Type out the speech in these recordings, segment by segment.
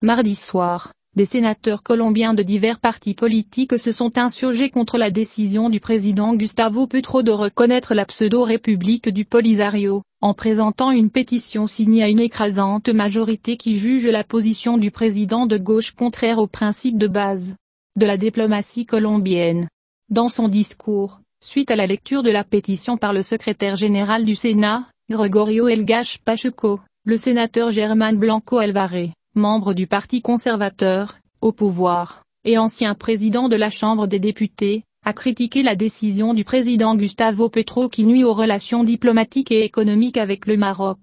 Mardi soir, des sénateurs colombiens de divers partis politiques se sont insurgés contre la décision du président Gustavo Petro de reconnaître la pseudo-république du Polisario, en présentant une pétition signée à une écrasante majorité qui juge la position du président de gauche contraire aux principes de base de la diplomatie colombienne. Dans son discours, suite à la lecture de la pétition par le secrétaire général du Sénat, Gregorio Elgash Pacheco, le sénateur Germán Blanco Alvarez, membre du Parti conservateur, au pouvoir, et ancien président de la Chambre des députés, a critiqué la décision du président Gustavo Petro qui nuit aux relations diplomatiques et économiques avec le Maroc.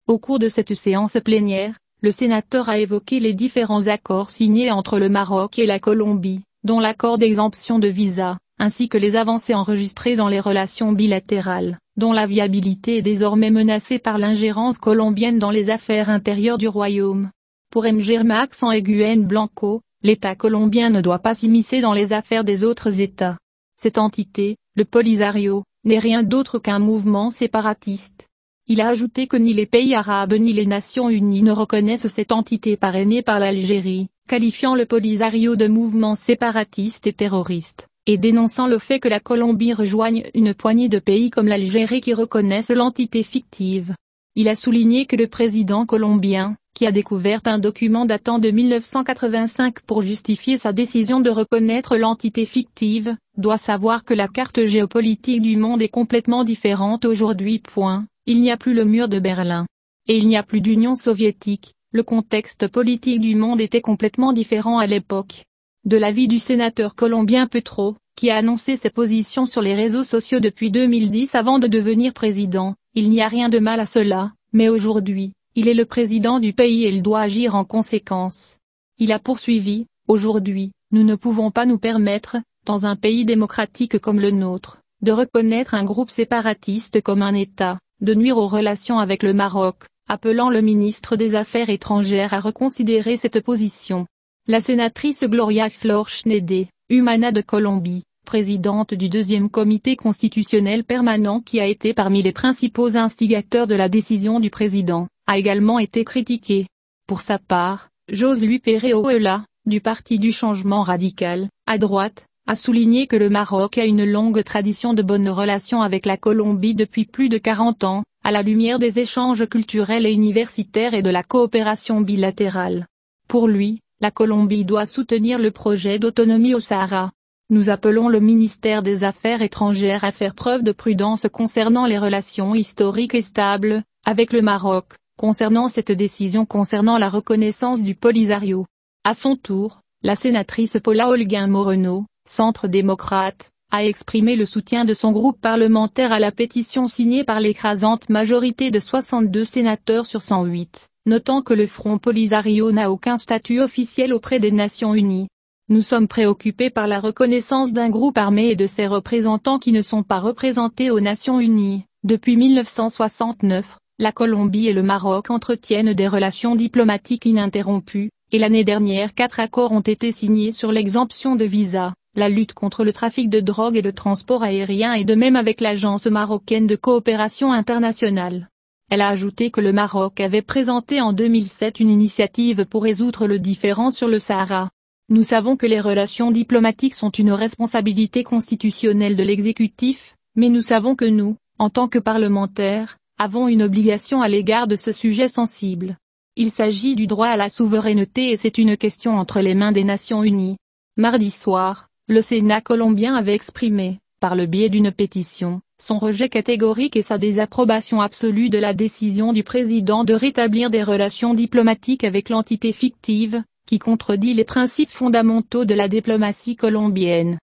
Au cours de cette séance plénière, le sénateur a évoqué les différents accords signés entre le Maroc et la Colombie, dont l'accord d'exemption de visa, ainsi que les avancées enregistrées dans les relations bilatérales, dont la viabilité est désormais menacée par l'ingérence colombienne dans les affaires intérieures du royaume. Pour M. Germán Blanco, l'État colombien ne doit pas s'immiscer dans les affaires des autres États. Cette entité, le Polisario, n'est rien d'autre qu'un mouvement séparatiste. Il a ajouté que ni les pays arabes ni les Nations Unies ne reconnaissent cette entité parrainée par l'Algérie, qualifiant le Polisario de mouvement séparatiste et terroriste, et dénonçant le fait que la Colombie rejoigne une poignée de pays comme l'Algérie qui reconnaissent l'entité fictive. Il a souligné que le président colombien, qui a découvert un document datant de 1985 pour justifier sa décision de reconnaître l'entité fictive, doit savoir que la carte géopolitique du monde est complètement différente aujourd'hui. Il n'y a plus le mur de Berlin. Et il n'y a plus d'Union soviétique, le contexte politique du monde était complètement différent à l'époque. De l'avis du sénateur colombien Petro, qui a annoncé ses positions sur les réseaux sociaux depuis 2010 avant de devenir président, il n'y a rien de mal à cela, mais aujourd'hui, il est le président du pays et il doit agir en conséquence. Il a poursuivi, aujourd'hui, nous ne pouvons pas nous permettre, dans un pays démocratique comme le nôtre, de reconnaître un groupe séparatiste comme un État, de nuire aux relations avec le Maroc, appelant le ministre des Affaires étrangères à reconsidérer cette position. La sénatrice Gloria Flor Schneider, Humana de Colombie, présidente du deuxième comité constitutionnel permanent qui a été parmi les principaux instigateurs de la décision du président, a également été critiquée. Pour sa part, José Pereira, du Parti du changement radical, à droite, a souligné que le Maroc a une longue tradition de bonnes relations avec la Colombie depuis plus de 40 ans, à la lumière des échanges culturels et universitaires et de la coopération bilatérale. Pour lui, la Colombie doit soutenir le projet d'autonomie au Sahara. Nous appelons le ministère des Affaires étrangères à faire preuve de prudence concernant les relations historiques et stables, avec le Maroc, concernant cette décision concernant la reconnaissance du Polisario. À son tour, la sénatrice Paula Holguín Moreno, centre démocrate, a exprimé le soutien de son groupe parlementaire à la pétition signée par l'écrasante majorité de 62 sénateurs sur 108, notant que le Front Polisario n'a aucun statut officiel auprès des Nations Unies. Nous sommes préoccupés par la reconnaissance d'un groupe armé et de ses représentants qui ne sont pas représentés aux Nations Unies. Depuis 1969, la Colombie et le Maroc entretiennent des relations diplomatiques ininterrompues, et l'année dernière 4 accords ont été signés sur l'exemption de visa, la lutte contre le trafic de drogue et le transport aérien et de même avec l'Agence marocaine de coopération internationale. Elle a ajouté que le Maroc avait présenté en 2007 une initiative pour résoudre le différend sur le Sahara. Nous savons que les relations diplomatiques sont une responsabilité constitutionnelle de l'exécutif, mais nous savons que nous, en tant que parlementaires, avons une obligation à l'égard de ce sujet sensible. Il s'agit du droit à la souveraineté et c'est une question entre les mains des Nations Unies. Mardi soir, le Sénat colombien avait exprimé, par le biais d'une pétition, son rejet catégorique et sa désapprobation absolue de la décision du président de rétablir des relations diplomatiques avec l'entité fictive, qui contredit les principes fondamentaux de la diplomatie colombienne.